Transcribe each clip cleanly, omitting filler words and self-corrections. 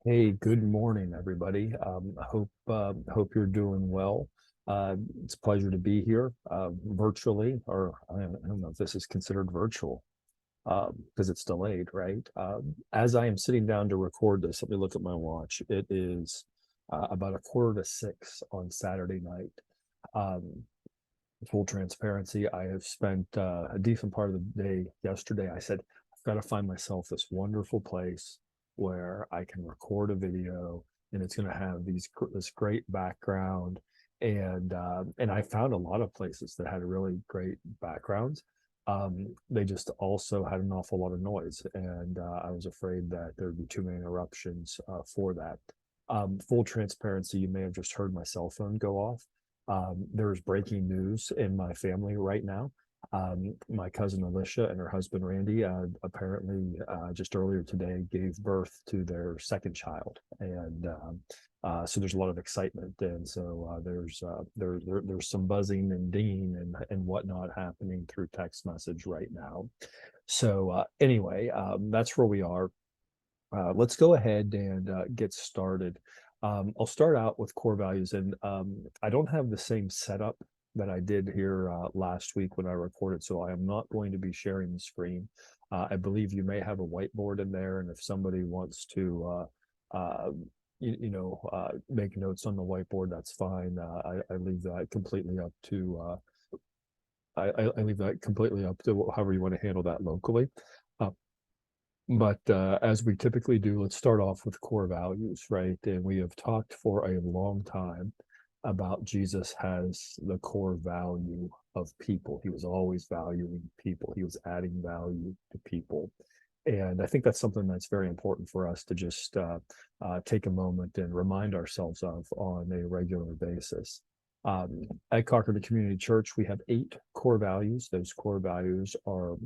Hey, good morning, everybody. I hope you're doing well. It's a pleasure to be here virtually, or I don't know if this is considered virtual because it's delayed, right? As I am sitting down to record this, let me look at my watch. It is about 5:45 on Saturday night. Um, Full transparency, I have spent a decent part of the day yesterday. I said, I've got to find myself this wonderful place where I can record a video and it's going to have this great background. And I found a lot of places that had really great backgrounds. They just also had an awful lot of noise, and I was afraid that there'd be too many interruptions for that. Full transparency, you may have just heard my cell phone go off. There's breaking news in my family right now. My cousin Alicia and her husband Randy apparently just earlier today gave birth to their second child, and so there's a lot of excitement, and so there's some buzzing and dinging and whatnot happening through text message right now. So anyway, that's where we are. Let's go ahead and get started. I'll start out with core values, and I don't have the same setup that I did here last week when I recorded, so I am not going to be sharing the screen. I believe you may have a whiteboard in there, and if somebody wants to, make notes on the whiteboard, that's fine. I leave that completely up to I leave that completely up to however you want to handle that locally. Uh, but as we typically do, let's start off with core values, right? And we have talked for a long time about Jesus has the core value of people. He was always valuing people, he was adding value to people. And I think that's something that's very important for us to just take a moment and remind ourselves of on a regular basis. At Concord Community Church, we have 8 core values. Those core values are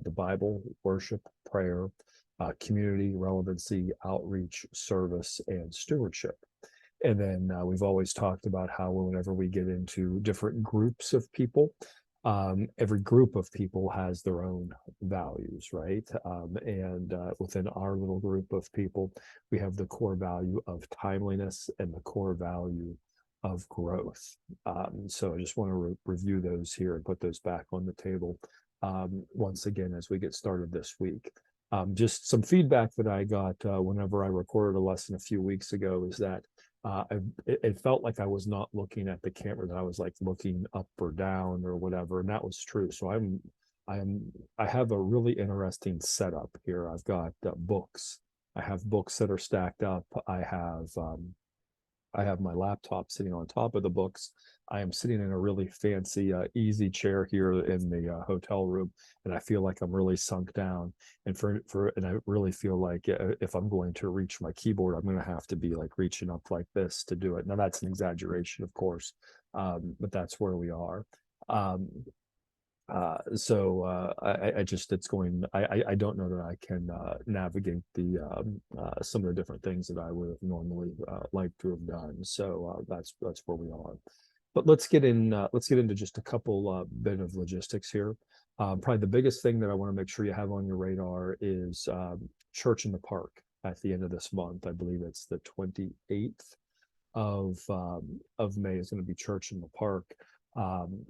the Bible, worship, prayer, community, relevancy, outreach, service, and stewardship. And then we've always talked about how whenever we get into different groups of people, every group of people has their own values, right? And within our little group of people, we have the core value of timeliness and the core value of growth. So I just want to review those here and put those back on the table once again as we get started this week. Just some feedback that I got whenever I recorded a lesson a few weeks ago is that it felt like I was not looking at the camera, that I was like looking up or down or whatever, and that was true. So I have a really interesting setup here. I've got books. I have books that are stacked up. I have my laptop sitting on top of the books. I am sitting in a really fancy, easy chair here in the hotel room, and I feel like I'm really sunk down. And I really feel like if I'm going to reach my keyboard, I'm going to have to be like reaching up like this to do it. Now that's an exaggeration, of course, but that's where we are. Um, I just it's going. I don't know that I can navigate the some of the different things that I would have normally liked to have done. So that's where we are. But let's get in. Let's get into just a couple bit of logistics here. Probably the biggest thing that I want to make sure you have on your radar is Church in the Park at the end of this month. I believe it's the 28th of May is going to be Church in the Park. Um,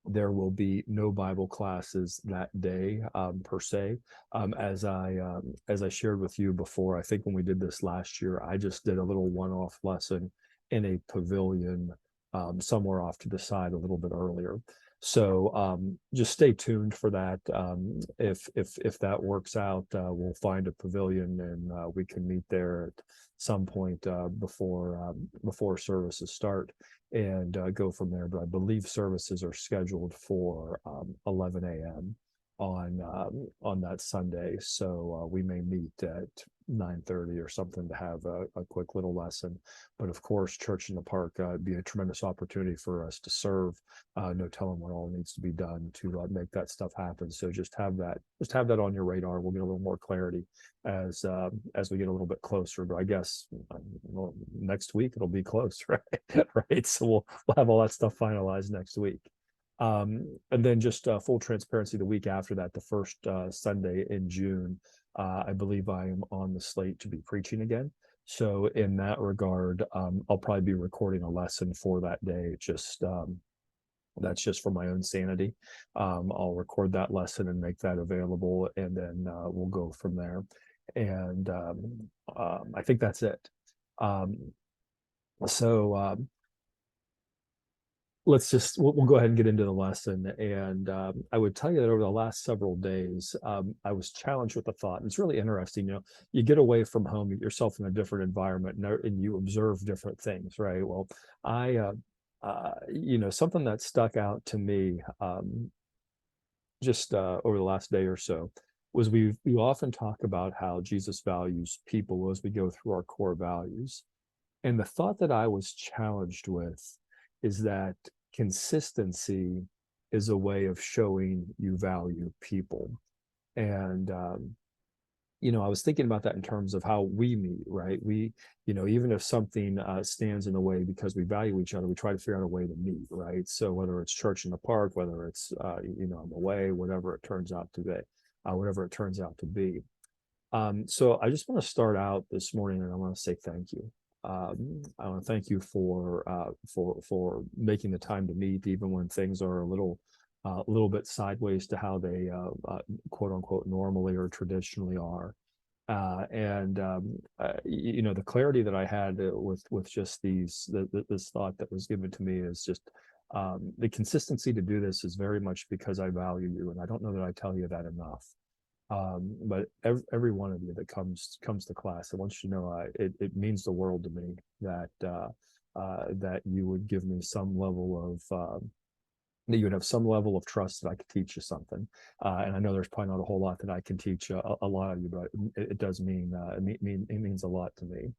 there will be no Bible classes that day per se. As I shared with you before, I think when we did this last year, I just did a little one-off lesson in a pavilion somewhere off to the side a little bit earlier. So just stay tuned for that. If that works out, we'll find a pavilion and we can meet there at some point before services start and go from there. But I believe services are scheduled for 11 a.m. On that Sunday, so we may meet at 9:30 or something to have a quick little lesson. But of course, Church in the Park would be a tremendous opportunity for us to serve. No telling what all needs to be done to make that stuff happen. So just have that on your radar. We'll get a little more clarity as we get a little bit closer. But I guess well, next week it'll be close, right? Right. So we'll have all that stuff finalized next week. And then just full transparency, the week after that, the first Sunday in June, I believe I am on the slate to be preaching again. So in that regard, I'll probably be recording a lesson for that day. That's just for my own sanity. I'll record that lesson and make that available, and then we'll go from there. And I think that's it. Um, so we'll go ahead and get into the lesson. And I would tell you that over the last several days, I was challenged with the thought, and it's really interesting. You get away from home, you get yourself in a different environment, and you observe different things, right? Well, I something that stuck out to me just over the last day or so was we often talk about how Jesus values people as we go through our core values. And the thought that I was challenged with is that consistency is a way of showing you value people. And I was thinking about that in terms of how we meet, right? Even if something stands in the way because we value each other, we try to figure out a way to meet, right? So whether it's church in the park, whether it's, on the way, whatever it turns out to be. So I just want to start out this morning, and I want to say thank you. I want to thank you for making the time to meet, even when things are a little bit sideways to how they quote unquote normally or traditionally are. The clarity that I had with just this thought that was given to me is just the consistency to do this is very much because I value you, and I don't know that I tell you that enough. But every one of you that comes to class, I want you to know it means the world to me that you would give me some level of that you would have some level of trust that I could teach you something. And I know there's probably not a whole lot that I can teach a lot of you, but it does mean it means a lot to me.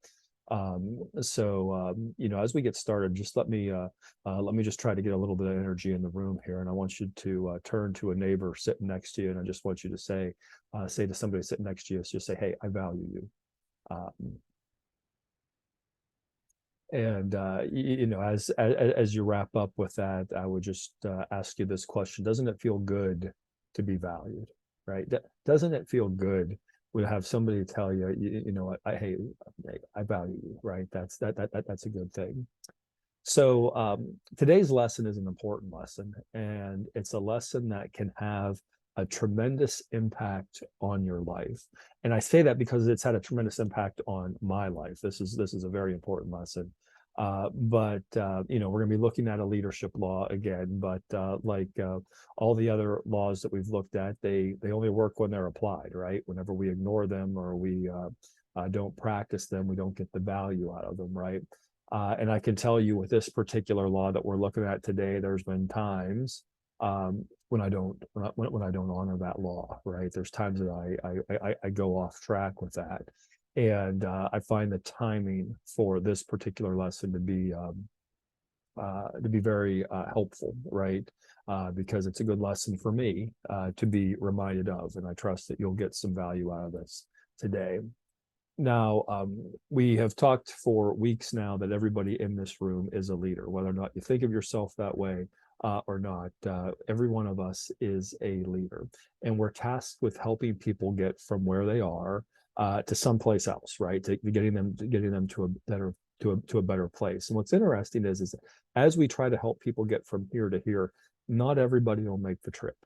As we get started, just let me just try to get a little bit of energy in the room here, and I want you to turn to a neighbor sitting next to you, and I just want you to say to somebody sitting next to you, just say, "Hey, I value you." As you wrap up with that, I would just ask you this question: doesn't it feel good to be valued, right? Doesn't it feel good to have somebody tell you, hey, I value you, right? That's a good thing. So today's lesson is an important lesson, and it's a lesson that can have a tremendous impact on your life. And I say that because it's had a tremendous impact on my life. This is a very important lesson. We're going to be looking at a leadership law again, but like all the other laws that we've looked at, they only work when they're applied, right? Whenever we ignore them or we don't practice them, we don't get the value out of them, right? And I can tell you with this particular law that we're looking at today, there's been times when I don't honor that law, right? There's times that I go off track with that, and I find the timing for this particular lesson to be very helpful, right? Because it's a good lesson for me to be reminded of, and I trust that you'll get some value out of this today. Now, we have talked for weeks now that everybody in this room is a leader, whether or not you think of yourself that way or not. Every one of us is a leader, and we're tasked with helping people get from where they are to someplace else, right? To getting them to a better place. And what's interesting is as we try to help people get from here to here, not everybody will make the trip.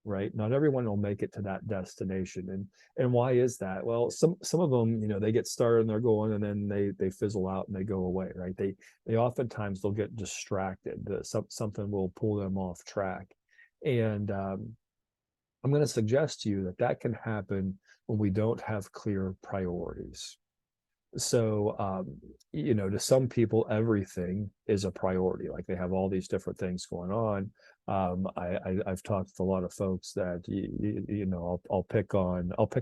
Right? Not everyone will make it to that destination. And why is that? Well, some of them, they get started and they're going, and then they fizzle out and they go away, right? They oftentimes they'll get distracted. Something will pull them off track. And I'm going to suggest to you that can happen when we don't have clear priorities. So, to some people, everything is a priority. Like they have all these different things going on. I've talked to a lot of folks that I'll pick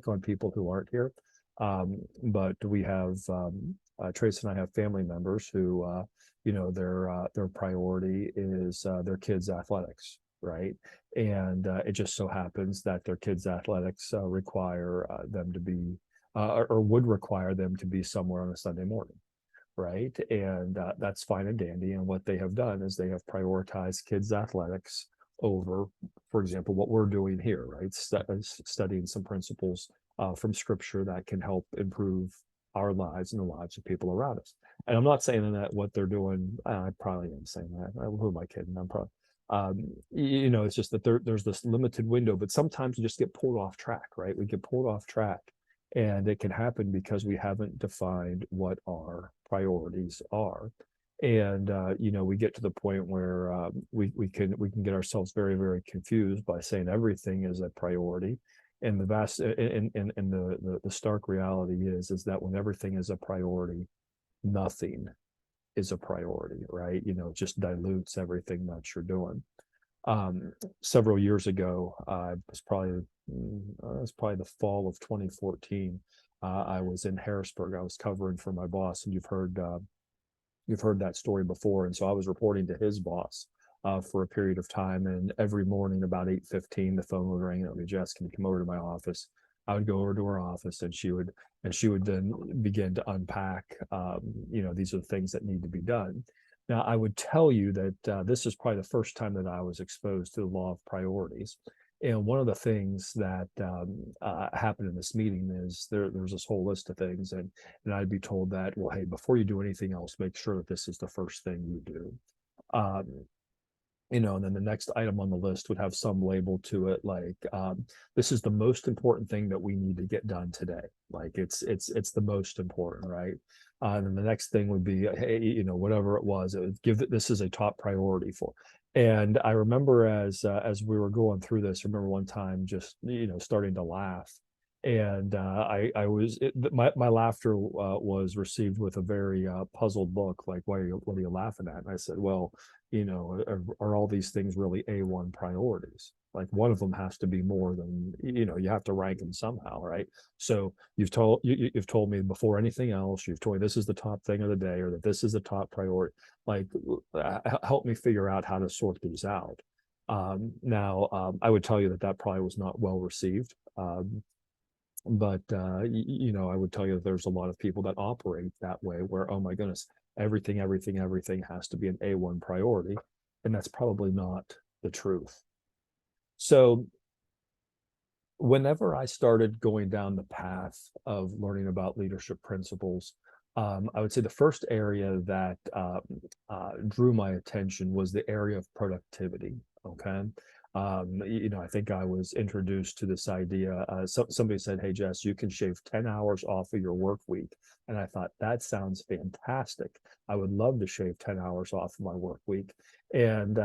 on people who aren't here, but we have Trace and I have family members who their priority is their kids' athletics, right? And it just so happens that their kids' athletics require them to be or would require them to be somewhere on a Sunday morning, right? And that's fine and dandy. And what they have done is they have prioritized kids' athletics over, for example, what we're doing here, right? Studying some principles from scripture that can help improve our lives and the lives of people around us. And I'm not saying that what they're doing, I probably am saying that. Who am I kidding? I'm probably, it's just that there's this limited window, but sometimes we just get pulled off track, right? We get pulled off track, and it can happen because we haven't defined what our priorities are. And we get to the point where we can get ourselves very, very confused by saying everything is a priority. And the stark reality is that when everything is a priority, nothing is a priority, right? It just dilutes everything that you're doing. Several years ago, it was probably the fall of 2014. I was in Harrisburg. I was covering for my boss, and you've heard that story before. And so I was reporting to his boss for a period of time. And every morning about 8:15, the phone would ring. And it would be, Jess, can you come over to my office? I would go over to her office, and she would then begin to unpack, these are the things that need to be done. Now, I would tell you that this is probably the first time that I was exposed to the law of priorities. And one of the things that happened in this meeting is there's this whole list of things, and I'd be told that, well, hey, before you do anything else, make sure that this is the first thing you do. And then the next item on the list would have some label to it, like this is the most important thing that we need to get done today. Like it's the most important, right? And then the next thing would be, hey, whatever it was, it would give this is a top priority for. And I remember as we were going through this, I remember one time just starting to laugh, and my laughter was received with a very puzzled look, like, what are you laughing at? And I said, well, are all these things really A1 priorities? Like, one of them has to be more than, you have to rank them somehow, right? So you've told me before anything else, you've told me this is the top thing of the day, or that this is the top priority. Like, help me figure out how to sort these out. Now, I would tell you that probably was not well received. But I would tell you that there's a lot of people that operate that way, where, oh my goodness, everything has to be an A1 priority. And that's probably not the truth. So whenever I started going down the path of learning about leadership principles, I would say the first area that drew my attention was the area of productivity. Okay. I think I was introduced to this idea. Somebody said, hey, Jess, you can shave 10 hours off of your work week. And I thought, that sounds fantastic. I would love to shave 10 hours off of my work week. And,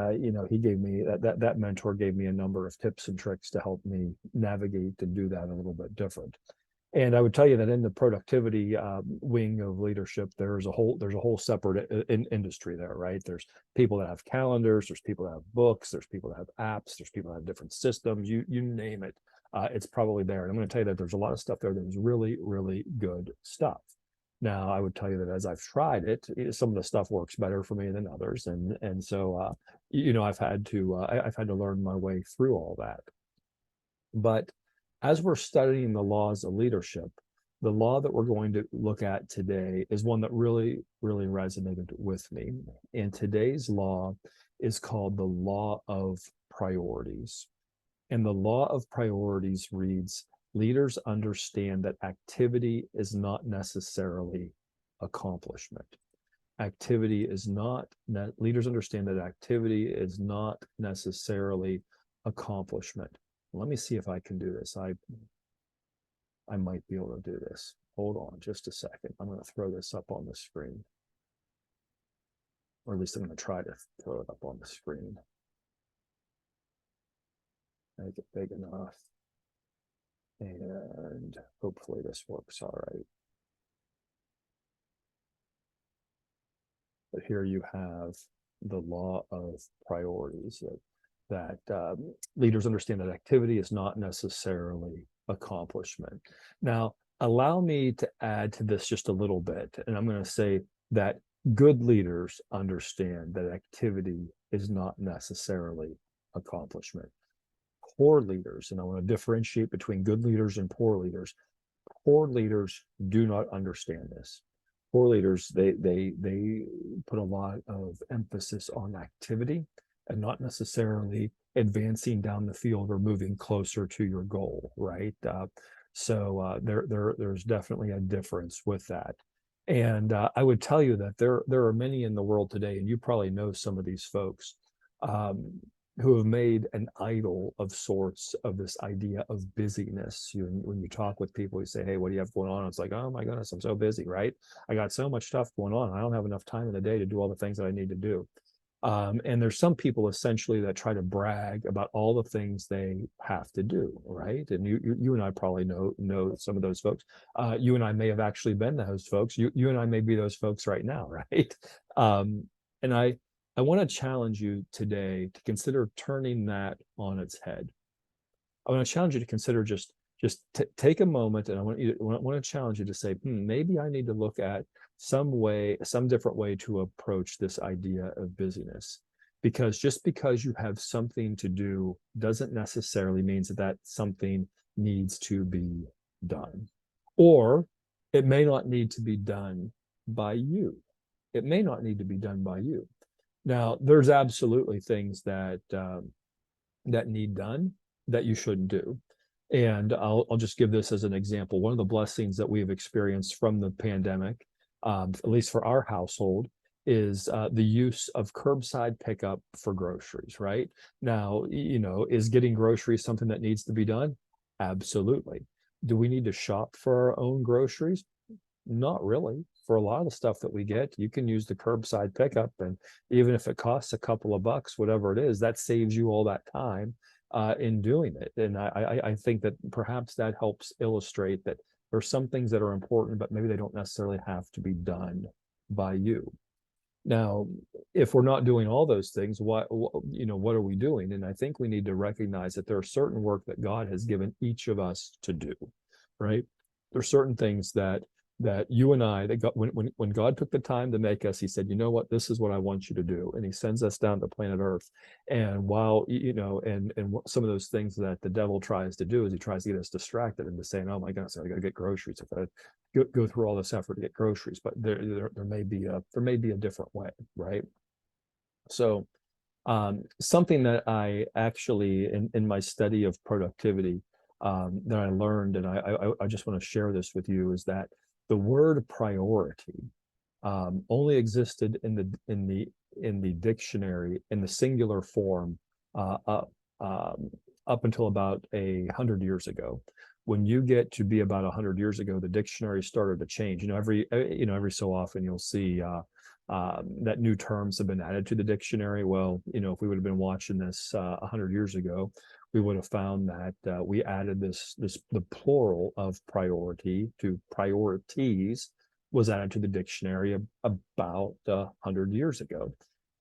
he gave me that mentor gave me a number of tips and tricks to help me navigate and do that a little bit different. And I would tell you that in the productivity wing of leadership, there's a whole separate industry there, right? There's people that have calendars, there's people that have books, there's people that have apps, there's people that have different systems. You name it, it's probably there. And I'm going to tell you that there's a lot of stuff there that is really, really good stuff. Now, I would tell you that as I've tried it, some of the stuff works better for me than others, and so I've had to learn my way through all that. But as we're studying the laws of leadership, the law that we're going to look at today is one that really, really resonated with me. And today's law is called the law of priorities. And the law of priorities reads, leaders understand that activity is not necessarily accomplishment. Leaders understand that activity is not necessarily accomplishment. Let me see if I can do this. I might be able to do this. Hold on just a second. I'm going to throw this up on the screen. Or at least I'm going to try to throw it up on the screen. Make it big enough. And hopefully this works all right. But here you have the law of priorities, that leaders understand that activity is not necessarily accomplishment. Now, allow me to add to this just a little bit, and I'm going to say that good leaders understand that activity is not necessarily accomplishment. Poor leaders, and I want to differentiate between good leaders and poor leaders do not understand this. Poor leaders, they put a lot of emphasis on activity, and not necessarily advancing down the field or moving closer to your goal, right? There's definitely a difference with that. And I would tell you that there are many in the world today, and you probably know some of these folks, um, who have made an idol of sorts of this idea of busyness. When you talk with people, you say, "Hey, what do you have going on?" It's like, "Oh my goodness, I'm so busy, right? I got so much stuff going on. I don't have enough time in the day to do all the things that I need to do." And there's some people essentially that try to brag about all the things they have to do, right? And you and I probably know some of those folks. You and I may have actually been those folks. You and I may be those folks right now, right? And I want to challenge you today to consider turning that on its head. I want to challenge you to consider just take a moment, and I want to challenge you to say, maybe I need to look at some different way to approach this idea of busyness. Because just because you have something to do doesn't necessarily mean that something needs to be done. Or it may not need to be done by you. It may not need to be done by you. Now, there's absolutely things that need done that you shouldn't do. And I'll just give this as an example. One of the blessings that we've experienced from the pandemic, at least for our household, is the use of curbside pickup for groceries, right? Now, is getting groceries something that needs to be done? Absolutely. Do we need to shop for our own groceries? Not really. For a lot of the stuff that we get, you can use the curbside pickup, and even if it costs a couple of bucks, whatever it is, that saves you all that time in doing it. And I think that perhaps that helps illustrate that there's some things that are important, but maybe they don't necessarily have to be done by you. Now, if we're not doing all those things, what are we doing? And I think we need to recognize that there are certain work that God has given each of us to do, right? There are certain things that you and I, that when God took the time to make us, he said, "You know what, this is what I want you to do." And he sends us down to planet Earth. And while, and some of those things that the devil tries to do is he tries to get us distracted into saying, "Oh my goodness, I got to get groceries. If I go through all this effort to get groceries." But there may be a different way, right? So something that I actually, in my study of productivity, that I learned, and I just want to share this with you, is that the word priority only existed in the dictionary in the singular form uh, up up until about 100 years ago. When you get to be about 100 years ago, the dictionary started to change. Every so often you'll see that new terms have been added to the dictionary. Well, if we would have been watching this 100 years ago, we would have found that we added the plural of priority to priorities was added to the dictionary about 100 years ago.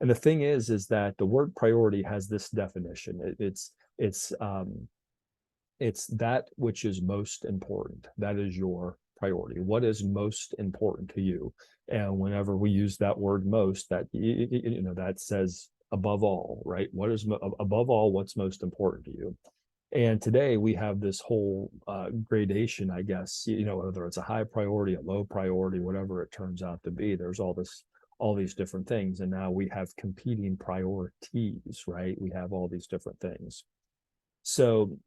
And the thing is that the word priority has this definition. It's that which is most important. That is your priority. What is most important to you? And whenever we use that word most, that that says above all, right? What is above all? What's most important to you? And today we have this whole gradation, I guess. Whether it's a high priority, a low priority, whatever it turns out to be. There's all these different things, and now we have competing priorities, right? We have all these different things. So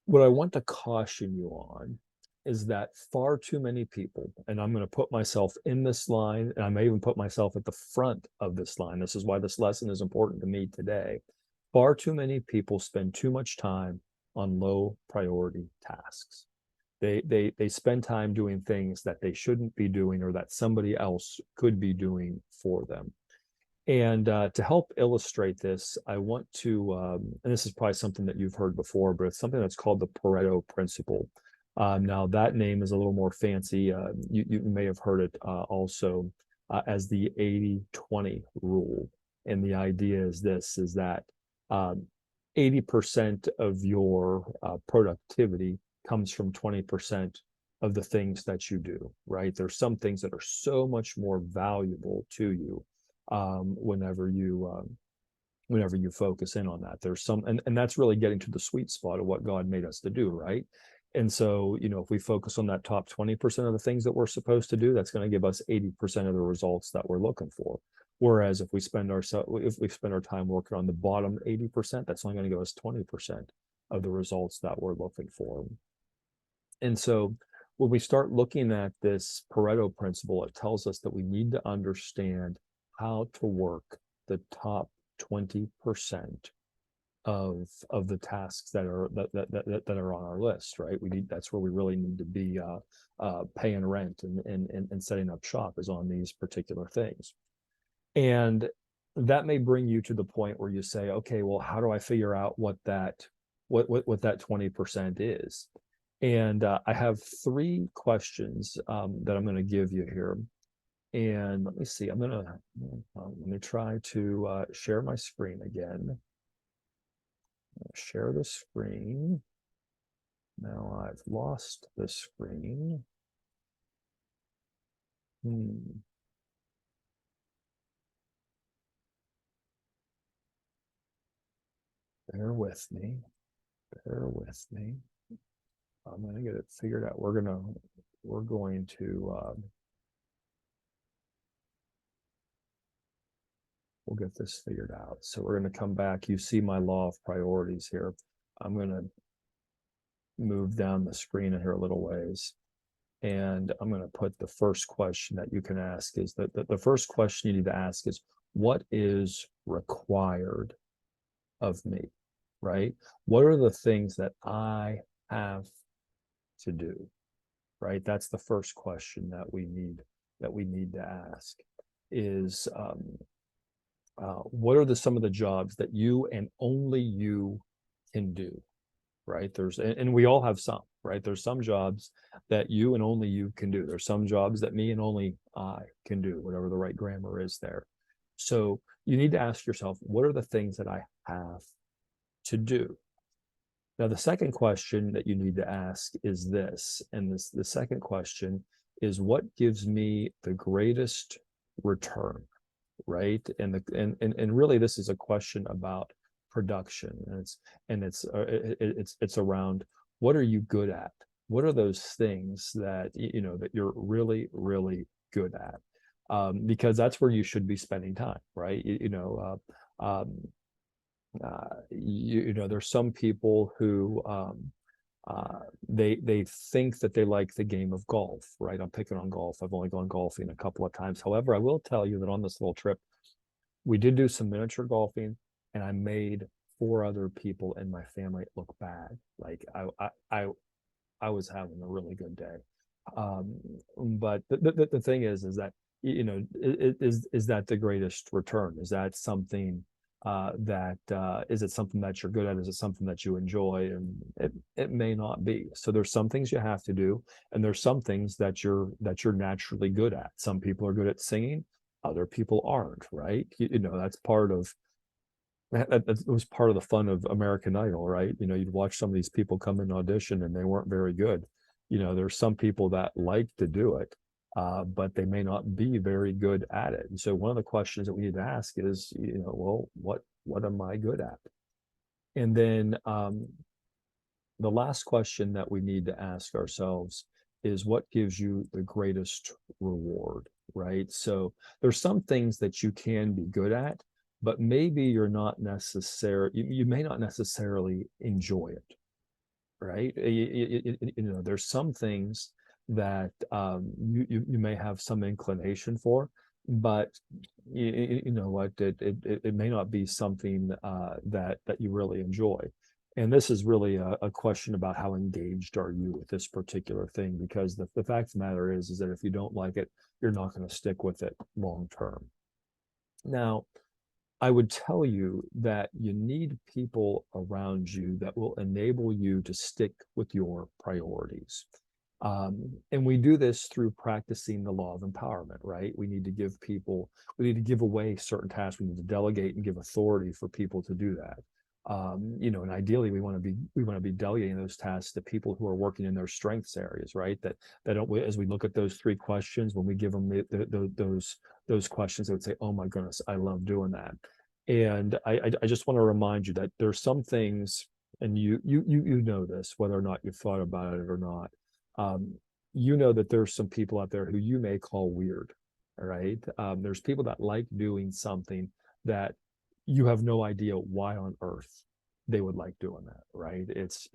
what I want to caution you on is that far too many people, and I'm going to put myself in this line, and I may even put myself at the front of this line. This is why this lesson is important to me today. Far too many people spend too much time on low priority tasks. They spend time doing things that they shouldn't be doing, or that somebody else could be doing for them. And to help illustrate this, I want to, and this is probably something that you've heard before, but it's something that's called the Pareto principle. Now that name is a little more fancy. You may have heard it also as the 80-20 rule. And the idea is that 80% of your productivity comes from 20% of the things that you do, right? There's some things that are so much more valuable to you whenever you focus in on that. There's some, and that's really getting to the sweet spot of what God made us to do, right? And so, if we focus on that top 20% of the things that we're supposed to do, that's going to give us 80% of the results that we're looking for. Whereas if we spend our time working on the bottom 80%, that's only going to give us 20% of the results that we're looking for. And so when we start looking at this Pareto principle, it tells us that we need to understand how to work the top 20% of the tasks that are on our list, right? That's where we really need to be paying rent and setting up shop, is on these particular things. And that may bring you to the point where you say, okay, well, how do I figure out what that 20% is? And I have 3 questions that I'm going to give you here. And let me see, let me try to share my screen again. Share the screen. Now I've lost the screen. Bear with me. I'm going to get it figured out. We're going to we'll get this figured out. So we're going to come back. You see my law of priorities here. I'm going to move down the screen here a little ways. And I'm going to put the first question that you can ask is that the first question you need to ask is, what is required of me, right? What are the things that I have to do, right? That's the first question that we need to ask is, what are some of the jobs that you and only you can do, right? And we all have some, right? There's some jobs that you and only you can do. There's some jobs that me and only I can do, whatever the right grammar is there. So you need to ask yourself, what are the things that I have to do? Now, the second question that you need to ask is this, and the second question is, what gives me the greatest return, right? And really, this is a question about production, and it's around, what are you good at? What are those things that that you're really, really good at? Because that's where you should be spending time, right? There's some people who they think that they like the game of golf, right? I'm picking on golf. I've only gone golfing a couple of times. However, I will tell you that on this little trip, we did do some miniature golfing, and I made 4 other people in my family look bad. Like I was having a really good day. But the thing is that, is that the greatest return? Is that something is it something that you're good at? Is it something that you enjoy? And it may not be. So there's some things you have to do, and there's some things that you're naturally good at. Some people are good at singing, other people aren't, right? That's part of that was part of the fun of American Idol, right? You'd watch some of these people come in audition and they weren't very good. There's some people that like to do it, but they may not be very good at it. And so one of the questions that we need to ask is, well, what am I good at? And then the last question that we need to ask ourselves is, what gives you the greatest reward, right? So there's some things that you can be good at, but maybe you may not necessarily enjoy it, right? There's some things that you may have some inclination for, but you know what, it may not be something that you really enjoy. And this is really a question about how engaged are you with this particular thing, because the fact of the matter is that if you don't like it, you're not going to stick with it long term. Now, I would tell you that you need people around you that will enable you to stick with your priorities. And we do this through practicing the law of empowerment, right? We need to give away certain tasks. We need to delegate and give authority for people to do that. And ideally we want to be delegating those tasks to people who are working in their strengths areas, right? That don't, as we look at those 3 questions, when we give them those questions, they would say, oh my goodness, I love doing that. And I just want to remind you that there's some things and you know this, whether or not you've thought about it or not. You know that there's some people out there who you may call weird, right? There's people that like doing something that you have no idea why on earth they would like doing that, right? It's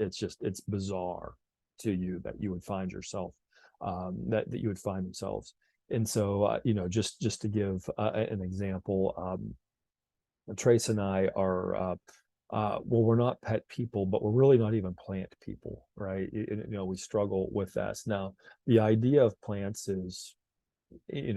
bizarre to you that you would find yourself, that you would find themselves. And so, just to give an example, Trace and I are, well, we're not pet people, but we're really not even plant people, right? We struggle with that. Now, the idea of plants is, we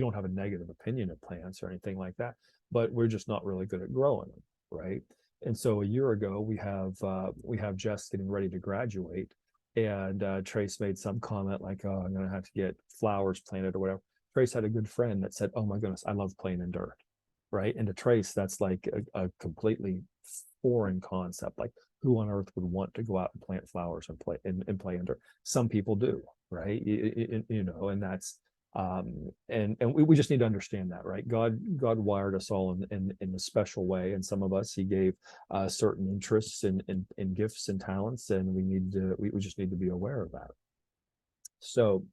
don't have a negative opinion of plants or anything like that, but we're just not really good at growing them, right? And so a year ago, we have Jess getting ready to graduate, and Trace made some comment like, "Oh, I'm going to have to get flowers planted or whatever." Trace had a good friend that said, "Oh my goodness, I love playing in dirt," right? And to Trace, that's like a completely foreign concept. Like, who on earth would want to go out and plant flowers and play in dirt? Some people do, right? And that's and we just need to understand that, right? God wired us all in a special way, and some of us He gave certain interests and gifts and talents, and we just need to be aware of that. So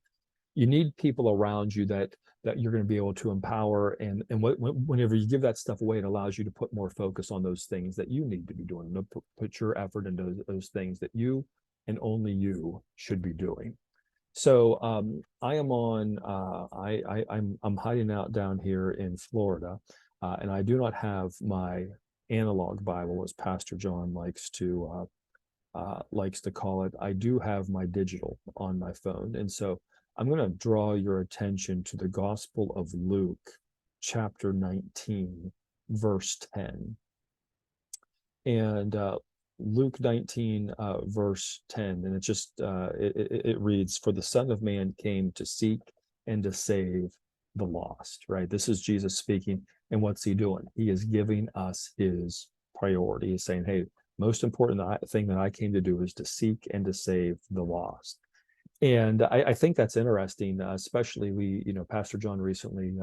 you need people around you that you're going to be able to empower, and whenever you give that stuff away, it allows you to put more focus on those things that you need to be doing, to put your effort into those things that you and only you should be doing. So I am on. I'm hiding out down here in Florida, and I do not have my analog Bible, as Pastor John likes to call it. I do have my digital on my phone, and so I'm going to draw your attention to the Gospel of Luke, chapter 19, verse 10, and Luke 19, verse 10, and it just it reads, "For the Son of Man came to seek and to save the lost." Right? This is Jesus speaking, and what's He doing? He is giving us His priority. He's saying, "Hey, most important thing that I came to do is to seek and to save the lost." And I think that's interesting, especially Pastor John recently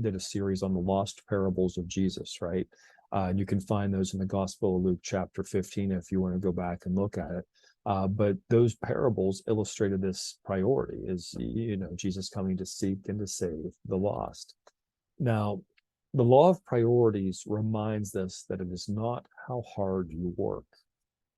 did a series on the lost parables of Jesus, right? And you can find those in the Gospel of Luke, chapter 15, if you want to go back and look at it. But those parables illustrated this priority: is Jesus coming to seek and to save the lost. Now, the law of priorities reminds us that it is not how hard you work,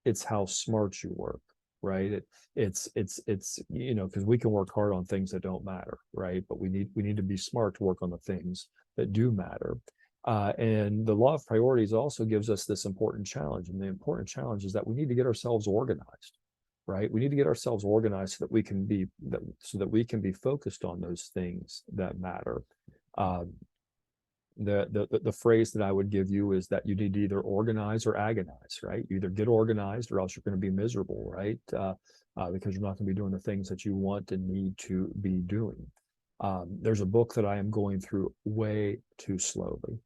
it's how smart you work, right? It's because we can work hard on things that don't matter, right? But we need to be smart to work on the things that do matter. And the law of priorities also gives us this important challenge, and the important challenge is that we need to get ourselves organized, right? We need to get ourselves organized so that we can be focused on those things that matter. The phrase that I would give you is that you need to either organize or agonize, right? You either get organized or else you're going to be miserable, right? Because you're not going to be doing the things that you want and need to be doing. There's a book that I am going through way too slowly.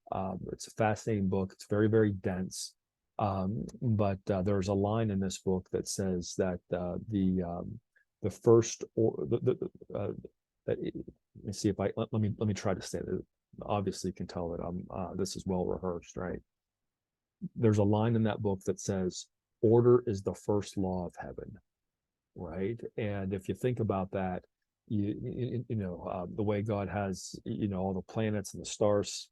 It's a fascinating book. It's very, very dense. But there's a line in this book that says that the first or let me see if let me try to say that. Obviously, you can tell that this is well rehearsed, right? There's a line in that book that says, "Order is the first law of heaven," right? And if you think about that, the way God has all the planets and the stars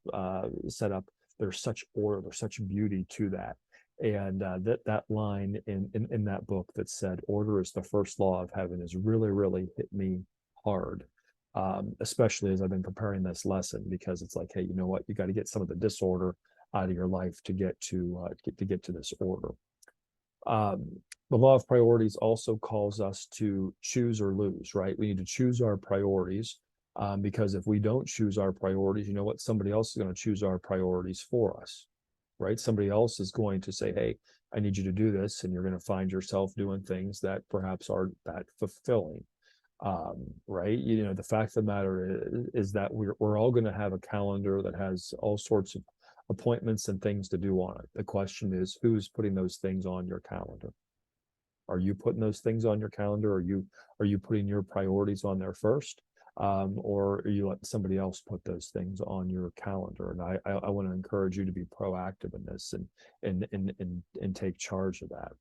set up, there's such order, there's such beauty to that. And that line in that book that said order is the first law of heaven has really, really hit me hard. Especially as I've been preparing this lesson, because it's like, hey, you know what? You got to get some of the disorder out of your life to get to this order. The law of priorities also calls us to choose or lose, right? We need to choose our priorities, because if we don't choose our priorities, you know what? Somebody else is going to choose our priorities for us, right? Somebody else is going to say, hey, I need you to do this, and you're going to find yourself doing things that perhaps aren't that fulfilling. Right? The fact of the matter is that we're all going to have a calendar that has all sorts of appointments and things to do on it. The question is, who's putting those things on your calendar? Are you putting those things on your calendar? Are you putting your priorities on there first? or you let somebody else put those things on your calendar. And I want to encourage you to be proactive in this and take charge of that.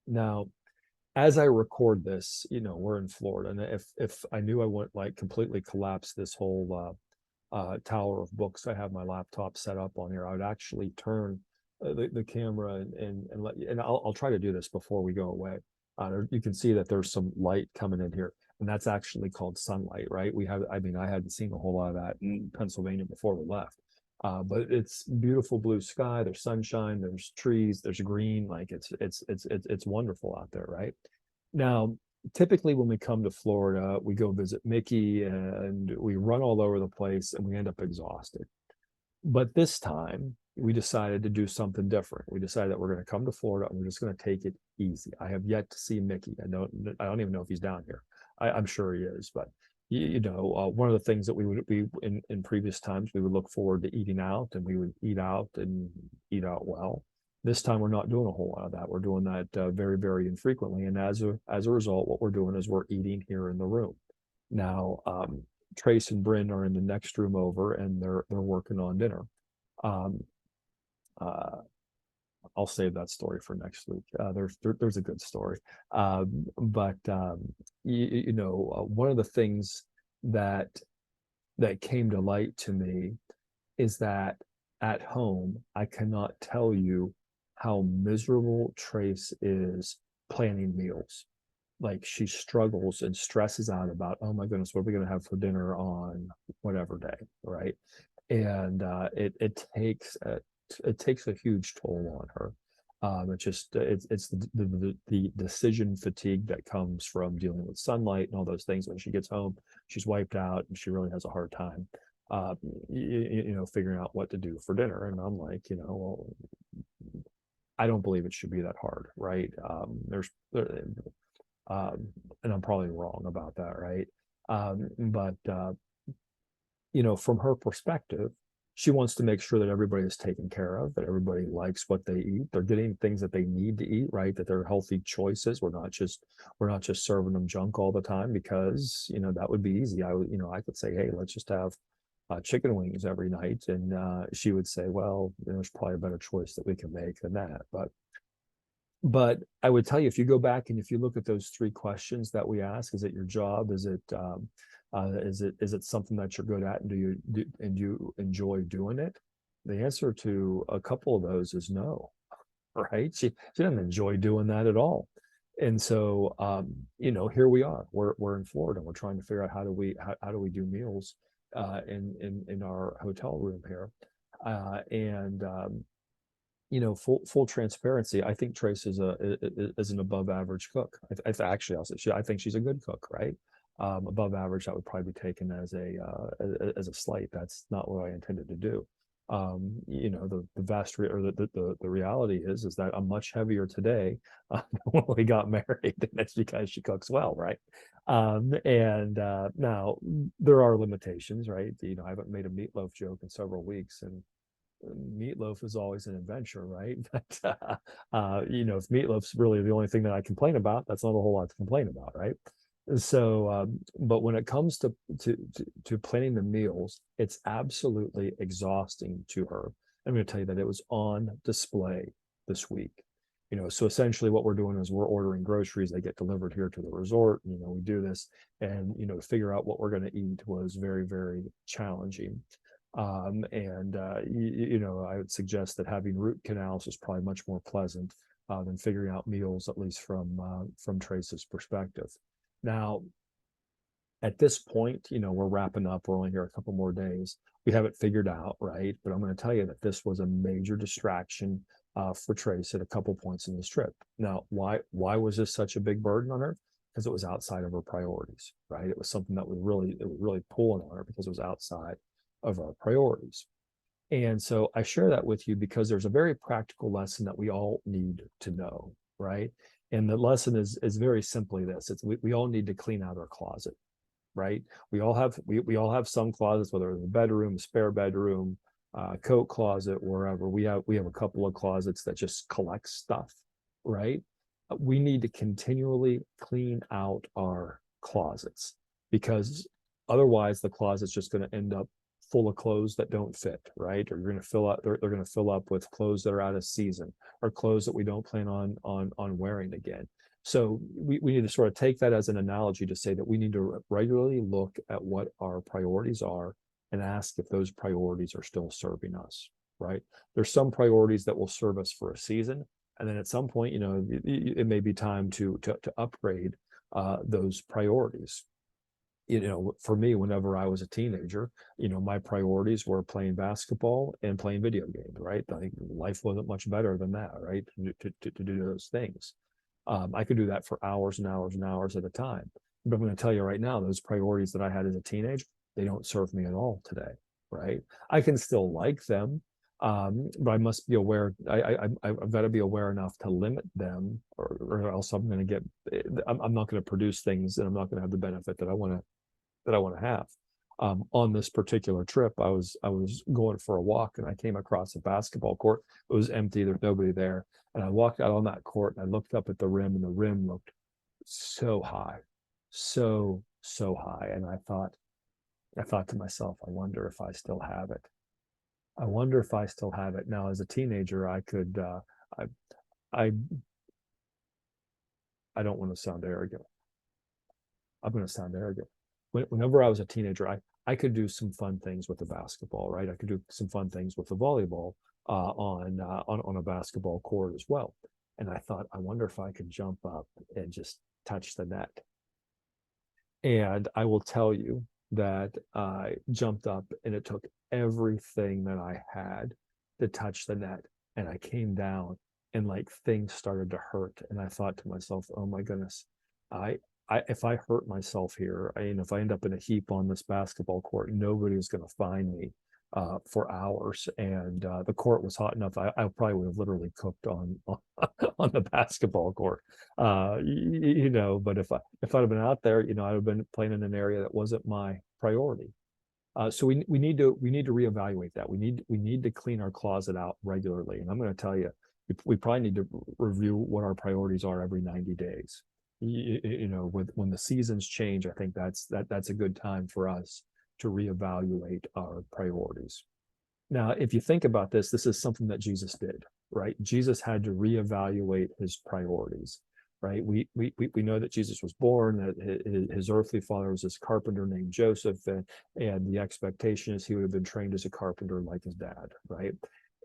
Now, as I record this, we're in Florida, and if I knew I wouldn't like completely collapse this whole tower of books I have my laptop set up on here, I would actually turn the camera and let you, and I'll try to do this before we go away. You can see that there's some light coming in here, and that's actually called sunlight, right? I hadn't seen a whole lot of that in Pennsylvania before we left. But it's beautiful blue sky, there's sunshine, there's trees, there's green, like it's wonderful out there, right? Now, typically when we come to Florida, we go visit Mickey and we run all over the place and we end up exhausted. But this time we decided to do something different. We decided that we're going to come to Florida and we're just going to take it easy. I have yet to see Mickey. I don't even know if he's down here. I'm sure he is, but one of the things that we would be in previous times, we would look forward to eating out, and we would eat out and eat out well. This time we're not doing a whole lot of that. We're doing that very, very infrequently. And as a result, what we're doing is we're eating here in the room. Now, Trace and Bryn are in the next room over, and they're working on dinner. I'll save that story for next week. There's a good story. But one of the things that came to light to me is that at home, I cannot tell you how miserable Trace is planning meals. Like, she struggles and stresses out about, oh my goodness, what are we going to have for dinner on whatever day, right? And it takes a huge toll on her. It's the decision fatigue that comes from dealing with sunlight and all those things. When she gets home, she's wiped out and she really has a hard time, figuring out what to do for dinner. And I'm like, well, I don't believe it should be that hard, right? And I'm probably wrong about that, right? But from her perspective, she wants to make sure that everybody is taken care of, that everybody likes what they eat. They're getting things that they need to eat, right? That they're healthy choices. We're not just serving them junk all the time, because, that would be easy. I could say, hey, let's just have chicken wings every night. And she would say, well, there's probably a better choice that we can make than that. But I would tell you, if you go back and if you look at those 3 questions that we ask, is it your job? Is it something that you're good at, and do you enjoy doing it? The answer to a couple of those is no, right? She doesn't enjoy doing that at all. And so, here we are. We're in Florida. We're trying to figure out how do we do meals in our hotel room here, full transparency. I think Trace is an above average cook. Actually, I think she's a good cook, right? Above average, that would probably be taken as a slight. That's not what I intended to do. The reality is that I'm much heavier today when we got married, and that's because she cooks well, right? Now there are limitations, right? I haven't made a meatloaf joke in several weeks, and meatloaf is always an adventure, right? But if meatloaf's really the only thing that I complain about, that's not a whole lot to complain about, right? So, but when it comes to planning the meals, it's absolutely exhausting to her. I'm going to tell you that it was on display this week. So essentially what we're doing is we're ordering groceries. They get delivered here to the resort. We do this, and to figure out what we're going to eat was very, very challenging. I would suggest that having root canals is probably much more pleasant than figuring out meals, at least from Trace's perspective. Now, at this point, we're wrapping up. We're only here a couple more days. We have it figured out, right? But I'm going to tell you that this was a major distraction for Trace at a couple points in this trip. Now, why was this such a big burden on her? Because it was outside of her priorities, right? It was something that was really pulling on her because it was outside of our priorities. And so I share that with you because there's a very practical lesson that we all need to know, right? And the lesson is very simply this: we all need to clean out our closet, right? We all have some closets, whether it's a bedroom, a spare bedroom, coat closet, wherever. We have a couple of closets that just collect stuff, right? We need to continually clean out our closets, because Otherwise, the closet's just going to end up full of clothes that don't fit, right? Or you're going to fill up, they're going to fill up with clothes that are out of season, or clothes that we don't plan on wearing again. So we need to sort of take that as an analogy to say that we need to regularly look at what our priorities are and ask if those priorities are still serving us, right? There's some priorities that will serve us for a season, and then at some point, it may be time to upgrade those priorities. For me, whenever I was a teenager, my priorities were playing basketball and playing video games, right? I think life wasn't much better than that, right? To do those things. I could do that for hours and hours and hours at a time. But I'm going to tell you right now, those priorities that I had as a teenager, they don't serve me at all today, right? I can still like them, but I must be aware. I've got to be aware enough to limit them, or else I'm going to get. I'm not going to produce things, and I'm not going to have the benefit that I want to have. On this particular trip, I was going for a walk, and I came across a basketball court. It was empty. There's nobody there. And I walked out on that court, and I looked up at the rim, and the rim looked so high, so high. And I thought to myself, I wonder if I still have it. I wonder if I still have it. Now, as a teenager, I could, I don't want to sound arrogant. I'm going to sound arrogant. Whenever I was a teenager, I could do some fun things with the basketball, right? I could do some fun things with the volleyball on a basketball court as well. And I thought, I wonder if I could jump up and just touch the net. And I will tell you that I jumped up, and it took everything that I had to touch the net. And I came down, and like things started to hurt. And I thought to myself, oh my goodness, if I hurt myself here, if I end up in a heap on this basketball court, nobody is going to find me for hours. And the court was hot enough. I probably would have literally cooked on the basketball court. But if I'd have been out there, I'd have been playing in an area that wasn't my priority. So we need to reevaluate that. We need to clean our closet out regularly. And I'm going to tell you, we probably need to review what our priorities are every 90 days. When the seasons change, I think that's a good time for us to reevaluate our priorities. Now, if you think about this, this is something that Jesus did, right? Jesus had to reevaluate his priorities, right? We know that Jesus was born, that his earthly father was this carpenter named Joseph, and the expectation is he would have been trained as a carpenter like his dad, right?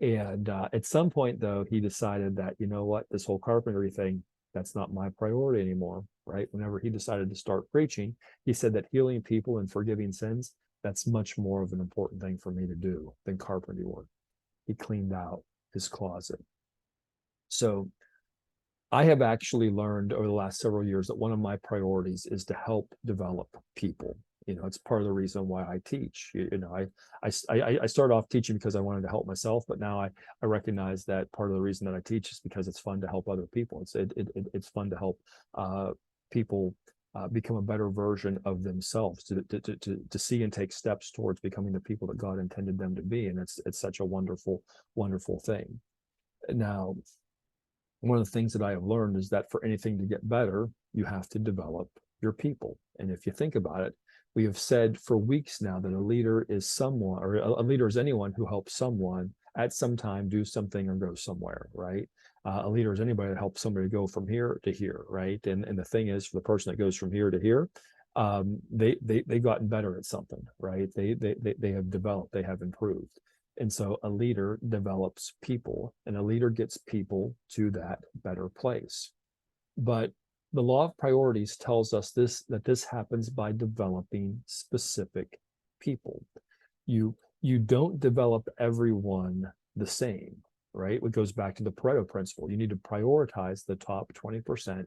And at some point, though, he decided that, this whole carpentry thing, that's not my priority anymore, right? Whenever he decided to start preaching, he said that healing people and forgiving sins, that's much more of an important thing for me to do than carpentry work. He cleaned out his closet. So I have actually learned over the last several years that one of my priorities is to help develop people. It's part of the reason why I teach. I started off teaching because I wanted to help myself, but now I recognize that part of the reason that I teach is because it's fun to help other people. It's fun to help people become a better version of themselves, to see and take steps towards becoming the people that God intended them to be. And it's such a wonderful thing. Now, one of the things that I have learned is that for anything to get better, you have to develop your people. And if you think about it, we have said for weeks now that a leader is someone, or a leader is anyone who helps someone at some time do something or go somewhere, right? A leader is anybody that helps somebody go from here to here, right? And the thing is, for the person that goes from here to here, they've gotten better at something, right? They have developed, they have improved. And so a leader develops people, and a leader gets people to that better place. But the law of priorities tells us that this happens by developing specific people. You don't develop everyone the same, right? It goes back to the Pareto principle. You need to prioritize the top 20%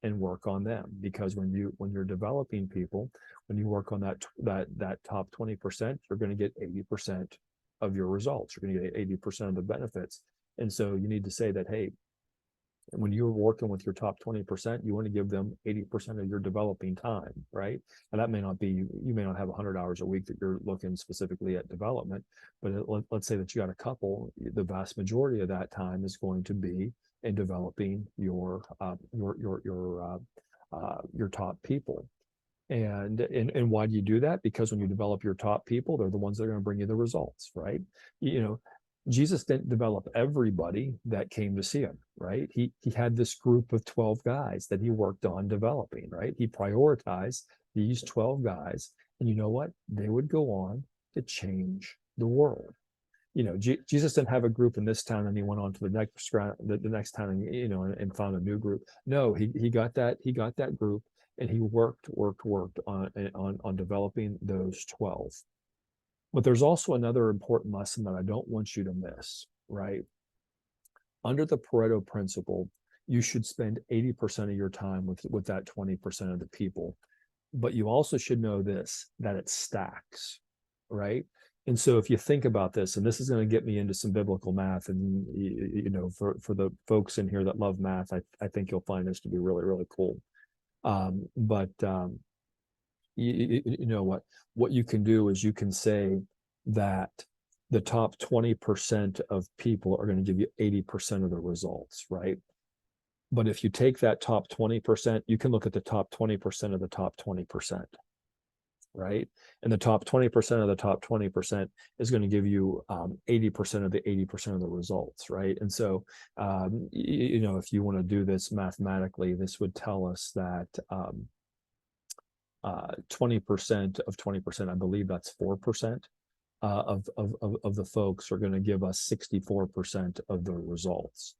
and work on them, because when you're developing people, when you work on that top 20%, you're going to get 80% of your results. You're going to get 80% of the benefits. And so you need to say that, hey, when you're working with your top 20%, you want to give them 80% of your developing time, right? And that may not be, you may not have 100 hours a week that you're looking specifically at development, but let's say that you got a couple, the vast majority of that time is going to be in developing your top people. And why do you do that? Because when you develop your top people, they're the ones that are going to bring you the results, right? You know, Jesus didn't develop everybody that came to see him, right? He had this group of 12 guys that he worked on developing, right? He prioritized these 12 guys, and you know what? They would go on to change the world. You know, Jesus didn't have a group in this town and he went on to the next town and, you know, and found a new group. No, he got that group, and he worked on developing those 12. But there's also another important lesson that I don't want you to miss, right? Under the Pareto principle, you should spend 80% of your time with that 20% of the people. But you also should know this, that it stacks, right? And so if you think about this, and this is going to get me into some biblical math, and you know, for the folks in here that love math, I think you'll find this to be really, really cool. But you know what you can do is you can say that the top 20% of people are going to give you 80% of the results, right? But if you take that top 20%, you can look at the top 20% of the top 20%, right? And the top 20% of the top 20% is going to give you 80% of the 80% of the results, right? And so, you know, if you want to do this mathematically, this would tell us that 20% of 20%, I believe that's 4%. Of the folks are going to give us 64% of the results.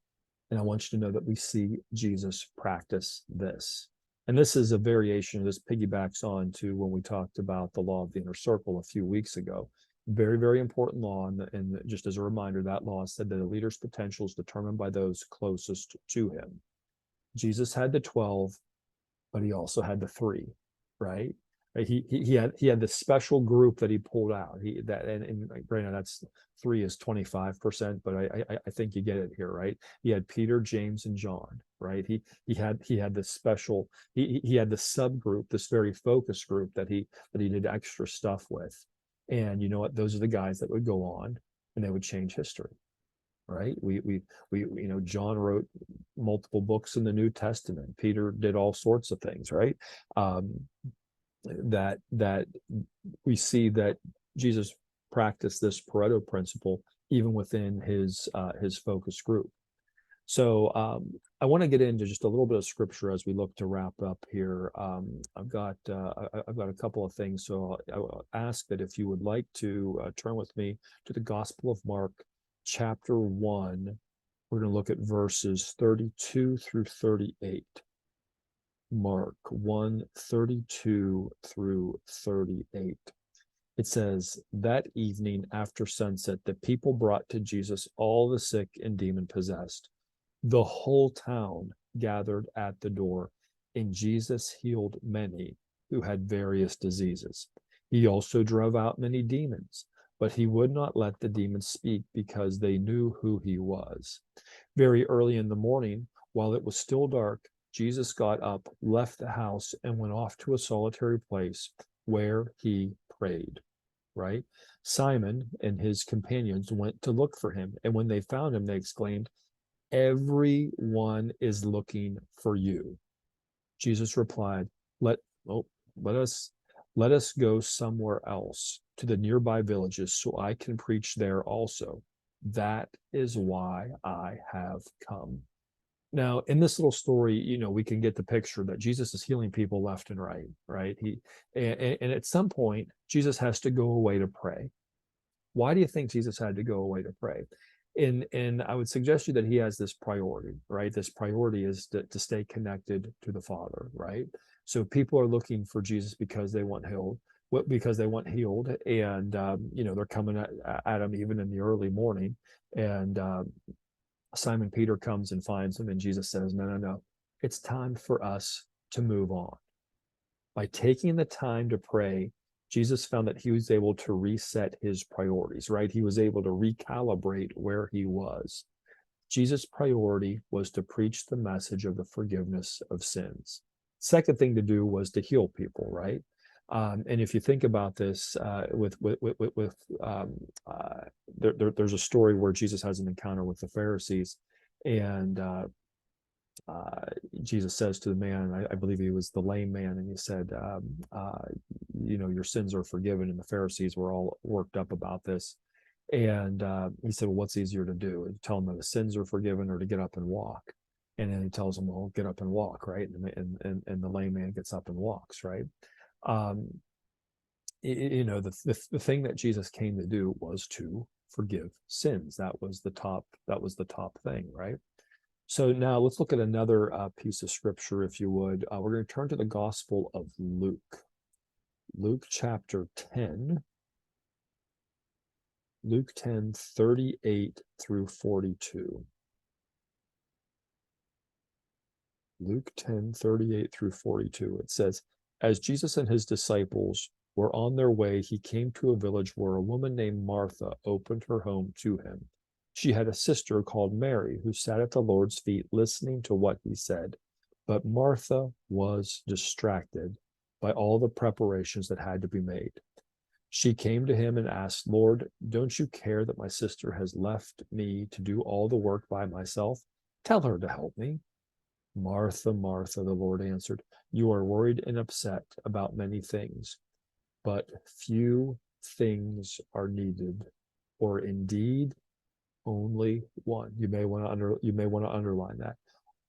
And I want you to know that we see Jesus practice this. And this is a variation, this piggybacks on to when we talked about the law of the inner circle a few weeks ago. Very, very important law. And just as a reminder, that law said that a leader's potential is determined by those closest to him. Jesus had the 12, but he also had the 3, right? He had this special group that he pulled out. And granted, that's 3 is 25%, but I think you get it here, right? He had Peter, James, and John, right? He had this special, he had the subgroup, this very focused group that he did extra stuff with. And you know what? Those are the guys that would go on and they would change history. Right? We you know, John wrote multiple books in the New Testament. Peter did all sorts of things, right? That we see that Jesus practiced this Pareto principle even within his focus group. So I want to get into just a little bit of scripture as we look to wrap up here. I've got a couple of things, so I will ask that if you would like to turn with me to the Gospel of Mark, chapter 1. We're going to look at verses 32 through 38. Mark 1, 32 through 38. It says, that evening after sunset, the people brought to Jesus all the sick and demon-possessed. The whole town gathered at the door, and Jesus healed many who had various diseases. He also drove out many demons, but he would not let the demons speak because they knew who he was. Very early in the morning, while it was still dark, Jesus got up, left the house, and went off to a solitary place where he prayed, right? Simon and his companions went to look for him, and when they found him, they exclaimed, everyone is looking for you. Jesus replied, let us go somewhere else to the nearby villages so I can preach there also. That is why I have come. Now, in this little story, you know, we can get the picture that Jesus is healing people left and right, right? And at some point, Jesus has to go away to pray. Why do you think Jesus had to go away to pray? And I would suggest to you that he has this priority, right? This priority is to stay connected to the Father, right? So people are looking for Jesus because they want healed, and you know, they're coming at him even in the early morning, and Simon Peter comes and finds him, and Jesus says, no, it's time for us to move on. By taking the time to pray, Jesus found that he was able to reset his priorities, right? He was able to recalibrate where he was. Jesus' priority was to preach the message of the forgiveness of sins. Second thing to do was to heal people, right? And if you think about this, there's a story where Jesus has an encounter with the Pharisees, and Jesus says to the man, I believe he was the lame man, and he said, your sins are forgiven. And the Pharisees were all worked up about this. And he said, well, what's easier to do? Tell him that his sins are forgiven or to get up and walk? And then he tells him, well, get up and walk, right? And the lame man gets up and walks, right? The thing that Jesus came to do was to forgive sins. That was the top thing, right? So now let's look at another piece of scripture, if you would. We're going to turn to the Gospel of Luke. Luke chapter 10. Luke 10, 38 through 42. Luke 10, 38 through 42. It says, as Jesus and his disciples were on their way, he came to a village where a woman named Martha opened her home to him. She had a sister called Mary who sat at the Lord's feet listening to what he said. But Martha was distracted by all the preparations that had to be made. She came to him and asked, Lord, don't you care that my sister has left me to do all the work by myself? Tell her to help me. Martha, Martha, the Lord answered, you are worried and upset about many things, but few things are needed, or indeed only one. You may want to underline that.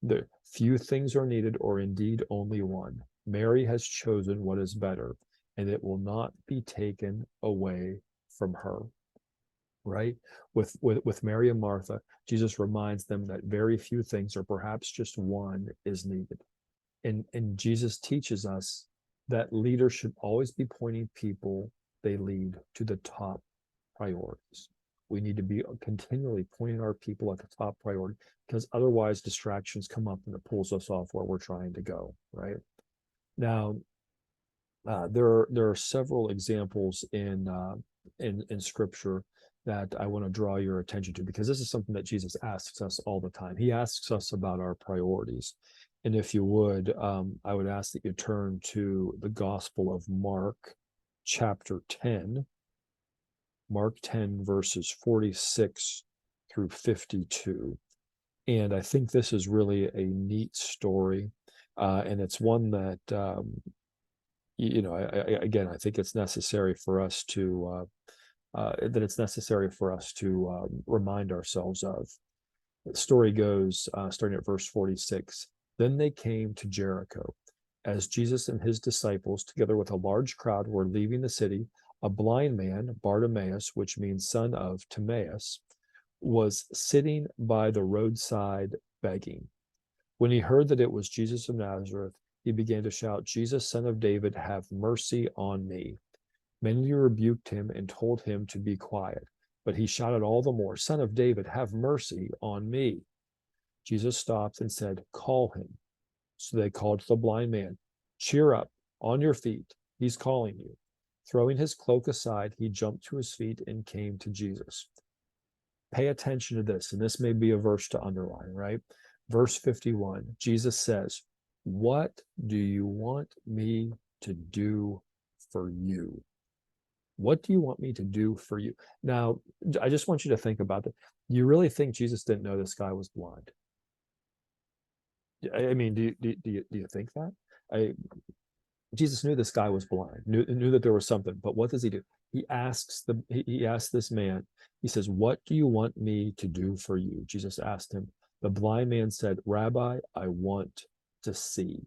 The few things are needed, or indeed only one. Mary has chosen what is better, and it will not be taken away from her. Right? With Mary and Martha, Jesus reminds them that very few things, or perhaps just one, is needed. And Jesus teaches us that leaders should always be pointing people they lead to the top priorities. We need to be continually pointing our people at the top priority, because otherwise distractions come up and it pulls us off where we're trying to go, right? Now, there are several examples in Scripture that I want to draw your attention to, because this is something that Jesus asks us all the time. He asks us about our priorities. And if you would, I would ask that you turn to the Gospel of Mark, chapter 10. Mark 10, verses 46 through 52. And I think this is really a neat story. And it's one that, again, I think it's necessary for us to remind ourselves of. The story goes, starting at verse 46. Then they came to Jericho. As Jesus and his disciples, together with a large crowd, were leaving the city, a blind man, Bartimaeus, which means son of Timaeus, was sitting by the roadside begging. When he heard that it was Jesus of Nazareth, he began to shout, Jesus, son of David, have mercy on me. Many rebuked him and told him to be quiet, but he shouted all the more, Son of David, have mercy on me. Jesus stopped and said, call him. So they called to the blind man, cheer up, on your feet, he's calling you. Throwing his cloak aside, he jumped to his feet and came to Jesus. Pay attention to this, and this may be a verse to underline, right? Verse 51, Jesus says, what do you want me to do for you? What do you want me to do for you? Now, I just want you to think about that. You really think Jesus didn't know this guy was blind? I mean, do you think that? Jesus knew this guy was blind, knew that there was something, but what does he do? He asks this man, he says, what do you want me to do for you? Jesus asked him. The blind man said, Rabbi, I want to see.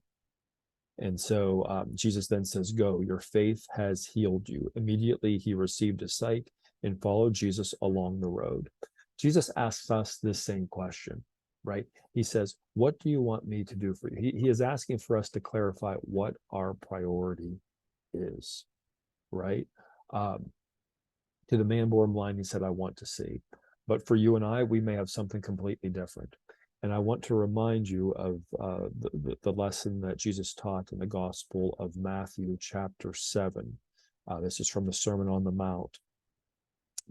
And so Jesus then says, go, your faith has healed you. Immediately he received his sight and followed Jesus along the road. Jesus asks us this same question, right? He says, what do you want me to do for you? He is asking for us to clarify what our priority is, right? To the man born blind, he said, I want to see. But for you and I, we may have something completely different. And I want to remind you of the lesson that Jesus taught in the Gospel of Matthew, chapter 7. This is from the Sermon on the Mount.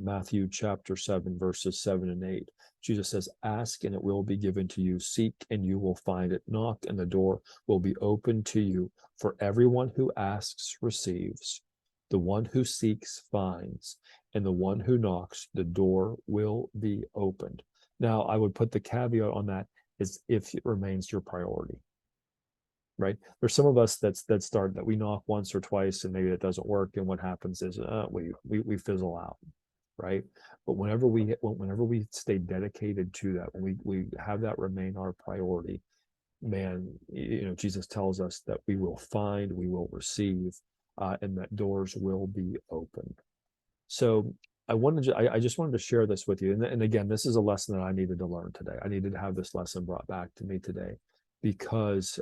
Matthew chapter 7, verses 7 and 8. Jesus says, ask and it will be given to you. Seek and you will find it. Knock and the door will be opened to you. For everyone who asks receives. The one who seeks finds. And the one who knocks, the door will be opened. Now, I would put the caveat on that. is if it remains your priority. Right? There's some of us that we knock once or twice and maybe it doesn't work, and what happens is we fizzle out, right? But whenever we stay dedicated to that, when we have that remain our priority, man, Jesus tells us that we will find, we will receive, and that doors will be opened. So I just wanted to share this with you, and again, this is a lesson that I needed to learn today. I needed to have this lesson brought back to me today, because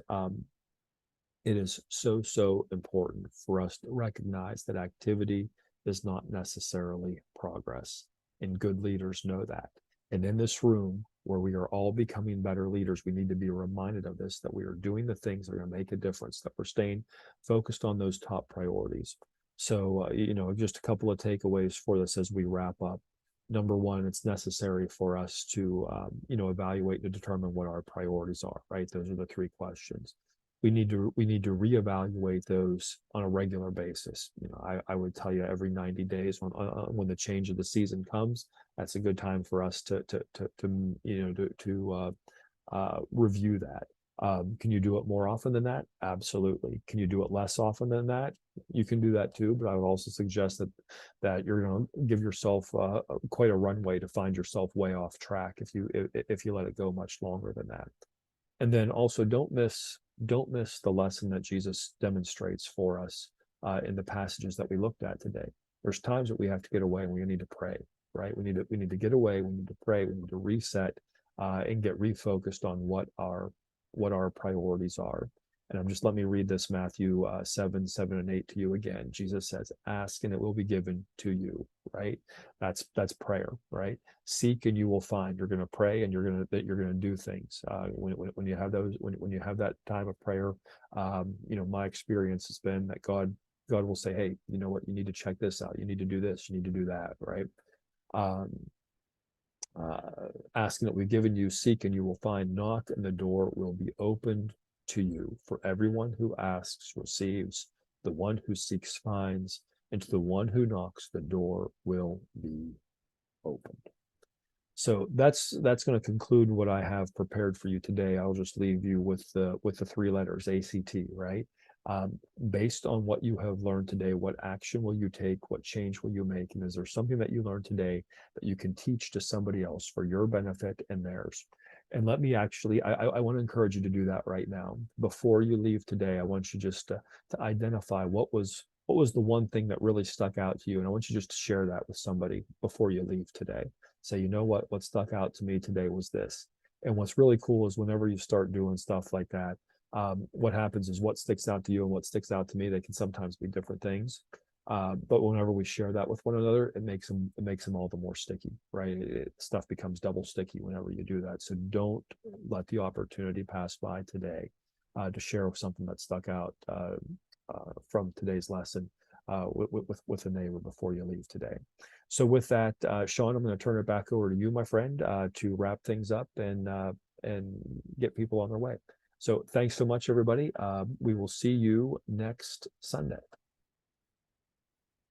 it is so important for us to recognize that activity is not necessarily progress, and good leaders know that. And in this room, where we are all becoming better leaders, we need to be reminded of this, that we are doing the things that are going to make a difference, that we're staying focused on those top priorities. So, just a couple of takeaways for this as we wrap up. Number one, it's necessary for us to, evaluate to determine what our priorities are, right? Those are the three questions. We need to reevaluate those on a regular basis. I would tell you every 90 days when the change of the season comes, that's a good time for us to review that. Can you do it more often than that? Absolutely. Can you do it less often than that? You can do that too, but I would also suggest that you're going to give yourself quite a runway to find yourself way off track if you let it go much longer than that. And then also don't miss the lesson that Jesus demonstrates for us in the passages that we looked at today. There's times that we have to get away and we need to pray, right? We need to get away, we need to pray, we need to reset and get refocused on what our priorities are. And let me read this, Matthew 7 and 8 to you again. Jesus says, ask and it will be given to you, right? That's prayer, right? Seek and you will find. You're going to pray and you're going to do things. When you have that time of prayer, my experience has been that God will say, hey, you know what, you need to check this out. You need to do this. You need to do that, right? Ask and it will be given you, seek and you will find, knock and the door will be opened to you. For everyone who asks receives, the one who seeks finds, and to the one who knocks the door will be opened. So that's going to conclude what I have prepared for you today. I'll just leave you with the three letters, ACT, right? Based on what you have learned today, what action will you take? What change will you make? And is there something that you learned today that you can teach to somebody else for your benefit and theirs? And let me actually, I want to encourage you to do that right now. Before you leave today, I want you just to identify what was the one thing that really stuck out to you. And I want you just to share that with somebody before you leave today. Say, you know what stuck out to me today was this. And what's really cool is whenever you start doing stuff like that, what happens is what sticks out to you and what sticks out to me, they can sometimes be different things. But whenever we share that with one another, it makes them all the more sticky, right? Stuff becomes double sticky whenever you do that. So don't let the opportunity pass by today to share something that stuck out from today's lesson with a neighbor before you leave today. So with that, Sean, I'm going to turn it back over to you, my friend, to wrap things up and get people on their way. So thanks so much, everybody. We will see you next Sunday.